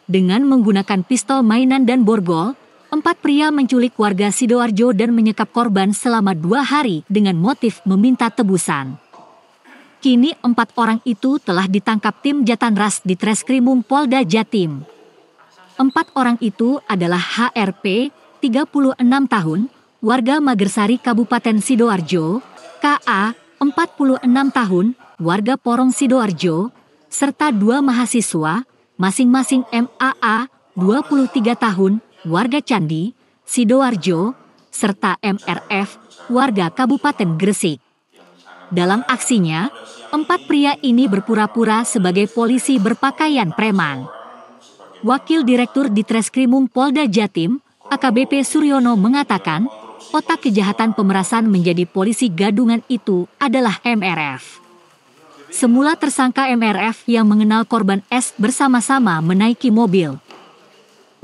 Dengan menggunakan pistol mainan dan borgol, 4 pria menculik warga Sidoarjo dan menyekap korban selama 2 hari dengan motif meminta tebusan. Kini 4 orang itu telah ditangkap tim Jatanras di Treskrimum Polda Jatim. 4 orang itu adalah HRP, 36 tahun, warga Magersari Kabupaten Sidoarjo, KA, 46 tahun, warga Porong Sidoarjo, serta 2 mahasiswa, masing-masing MAA, 23 tahun, warga Candi, Sidoarjo, serta MRF, warga Kabupaten Gresik. Dalam aksinya, 4 pria ini berpura-pura sebagai polisi berpakaian preman. Wakil Direktur di Treskrimum Polda Jatim, AKBP Suryono mengatakan, otak kejahatan pemerasan menjadi polisi gadungan itu adalah MRF. Semula tersangka MRF yang mengenal korban S bersama-sama menaiki mobil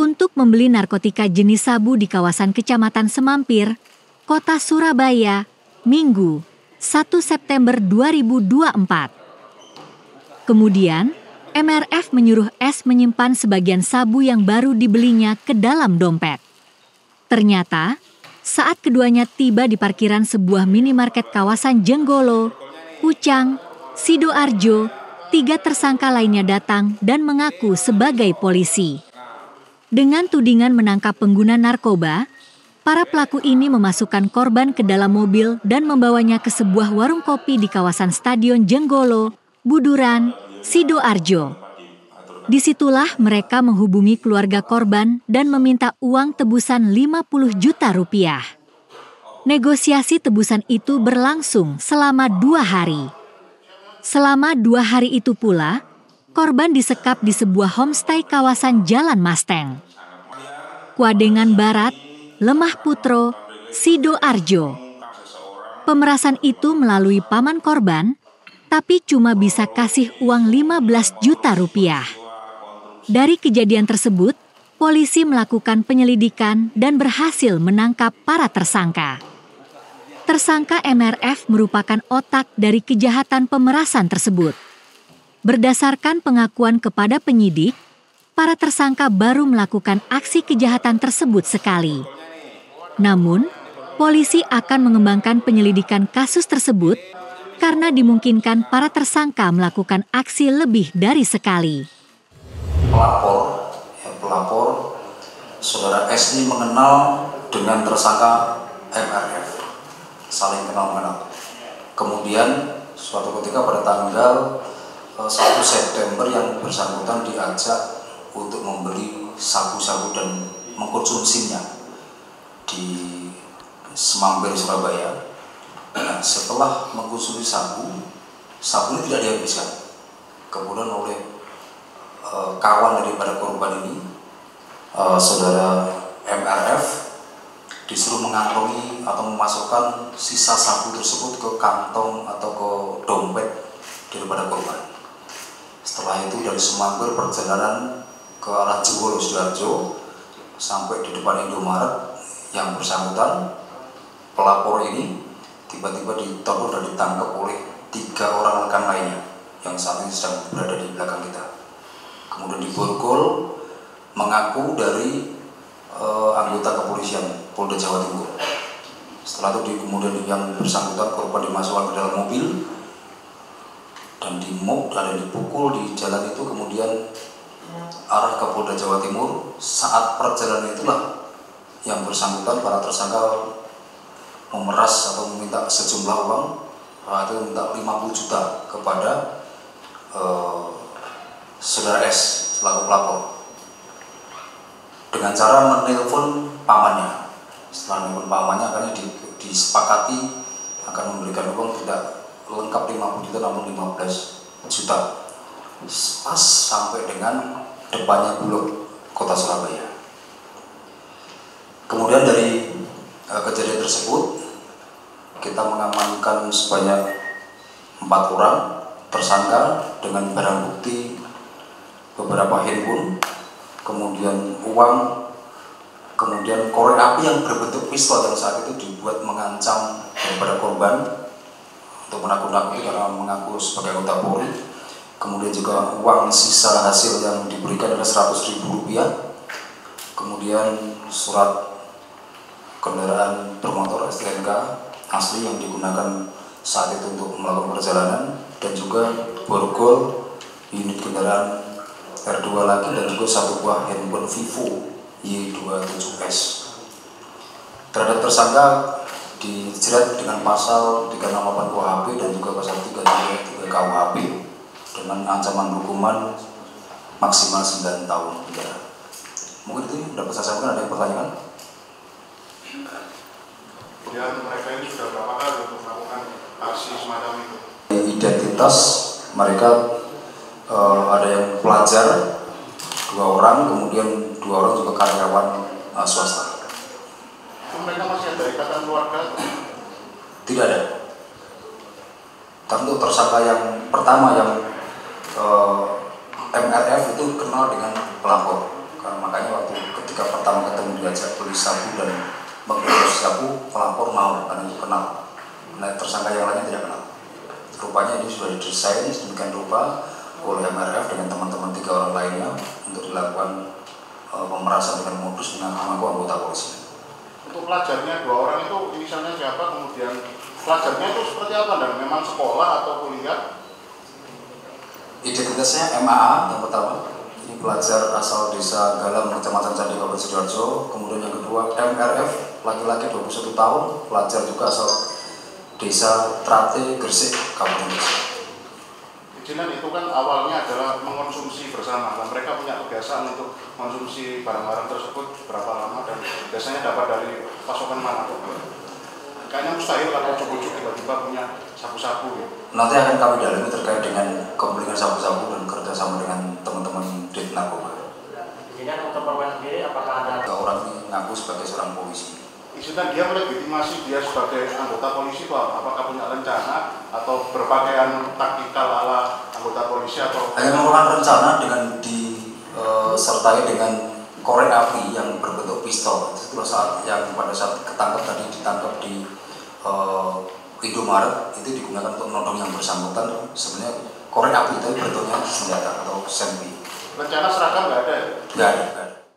untuk membeli narkotika jenis sabu di kawasan Kecamatan Semampir, Kota Surabaya, Minggu, 1 September 2024. Kemudian, MRF menyuruh S menyimpan sebagian sabu yang baru dibelinya ke dalam dompet. Ternyata, saat keduanya tiba di parkiran sebuah minimarket kawasan Jenggolo, Pucang, Sidoarjo, 3 tersangka lainnya datang dan mengaku sebagai polisi. Dengan tudingan menangkap pengguna narkoba, para pelaku ini memasukkan korban ke dalam mobil dan membawanya ke sebuah warung kopi di kawasan Stadion Jenggolo, Buduran, Sidoarjo. Disitulah mereka menghubungi keluarga korban dan meminta uang tebusan 50 juta rupiah. Negosiasi tebusan itu berlangsung selama 2 hari. Selama 2 hari itu pula, korban disekap di sebuah homestay kawasan Jalan Masteng, Kuadengan Barat, Lemah Putro, Sidoarjo. Pemerasan itu melalui paman korban, tapi cuma bisa kasih uang 15 juta rupiah. Dari kejadian tersebut, polisi melakukan penyelidikan dan berhasil menangkap para tersangka. Tersangka MRF merupakan otak dari kejahatan pemerasan tersebut. Berdasarkan pengakuan kepada penyidik, para tersangka baru melakukan aksi kejahatan tersebut sekali. Namun, polisi akan mengembangkan penyelidikan kasus tersebut karena dimungkinkan para tersangka melakukan aksi lebih dari sekali. Pelapor, saudara S ini mengenal dengan tersangka MRF. Saling kenal-mengenal. Kemudian suatu ketika pada tanggal 1 September yang bersangkutan diajak untuk membeli sabu-sabu dan mengkonsumsinya di Semampir, Surabaya. Nah, setelah mengkonsumsi sabu ini tidak dihabiskan. Kemudian oleh kawan daripada korban ini, saudara MRF, disuruh mengantongi atau memasukkan sisa sabu tersebut ke kantong atau ke dompet daripada korban. Setelah itu dari Semampir perjalanan ke arah Jenggolo, Sidoarjo, sampai di depan Indomaret, yang bersangkutan pelapor ini tiba-tiba ditangkap dan ditangkap oleh 3 orang rekan lainnya yang saat ini sedang berada di belakang kita. Kemudian diborgol mengaku dari anggota kepolisian Polda Jawa Timur. Setelah itu kemudian yang bersangkutan korban dimasukkan ke dalam mobil dan dipukul di jalan itu, kemudian arah ke Polda Jawa Timur. Saat perjalanan itulah yang bersangkutan para tersangka memeras atau meminta sejumlah uang, atau minta 50 juta kepada saudara S selaku pelapor, dengan cara menelpon pamannya. Setelah menelpon pamannya, akhirnya disepakati akan memberikan uang tidak lengkap 50 juta namun 15 juta. Pas sampai dengan depannya Bulog Kota Surabaya. Kemudian dari kejadian tersebut kita mengamankan sebanyak 4 orang tersangka dengan barang bukti beberapa handphone, kemudian uang, kemudian korek api yang berbentuk pistol yang saat itu dibuat mengancam daripada korban untuk menakut-nakuti karena mengaku sebagai anggota Polri. kemudian juga uang sisa hasil yang diberikan adalah Rp100.000, kemudian surat kendaraan bermotor STNK asli yang digunakan saat itu untuk melakukan perjalanan, dan juga borgol unit kendaraan R2 lagi, dan juga satu buah handphone Vivo Y27S. Terhadap tersangka dijerat dengan pasal 368 KUHP dan juga pasal 333 KUHP dengan ancaman hukuman maksimal 9 tahun penjara. Mungkin itu dapat saya sampaikan. Ada yang pertanyaan? Kemudian mereka ini sudah berapa kali untuk melakukan aksi semacam itu? Identitas mereka ada yang pelajar 2 orang, kemudian 2 orang juga karyawan swasta. Mereka masih ada ikatan keluarga? Tidak ada. Tentu tersangka yang pertama yang MRF itu kenal dengan pelapor. Karena makanya waktu ketika pertama ketemu diajak beli sabu dan mengumpulkan sabu, pelapor mau karena itu kenal. Nah, tersangka yang lainnya tidak kenal. Rupanya ini sudah didesain sedemikian rupa oleh MRF dengan teman-teman 3 orang lainnya untuk dilakukan pemerasan dengan modus dengan mengaku anggota polisi. Untuk pelajarnya 2 orang itu inisialnya siapa? Kemudian pelajarnya itu seperti apa, dan memang sekolah atau kuliah? Identitasnya MAA yang pertama, ini pelajar asal desa Galam, Kecamatan Candi, Kabupaten Sidoarjo. Kemudian yang kedua MRF, laki-laki 21 tahun, pelajar juga asal desa Trate, Gresik, Kabupaten Gresik. Izinan itu kan awalnya adalah mengonsumsi bersama, dan mereka punya kebiasaan untuk mengonsumsi barang-barang tersebut berapa lama dan biasanya dapat dari pasokan mana? Kayaknya mustahil kalau ujuk-ujuk tiba-tiba punya sabu-sabu ya. Nanti akan kami dalami terkait dengan kepemilikan sabu-sabu dan kerjasama dengan teman-teman Dit Narkoba. Izinan untuk perwira sendiri apakah ada? Orang ini ngaku sebagai seorang polisi. Izinan dia melegitimasi dia sebagai anggota polisi itu apakah punya rencana atau berpakaian taktikal ala anggota polisi atau? Hanya merupakan rencana dengan disertai dengan korek api yang berbentuk pistol. Itulah saat yang pada saat ditangkap di Indomaret itu digunakan untuk menodong yang bersangkutan. Sebenarnya korek api itu bentuknya senjata atau senpi. Rencana seragam nggak ada ya? Nggak ada.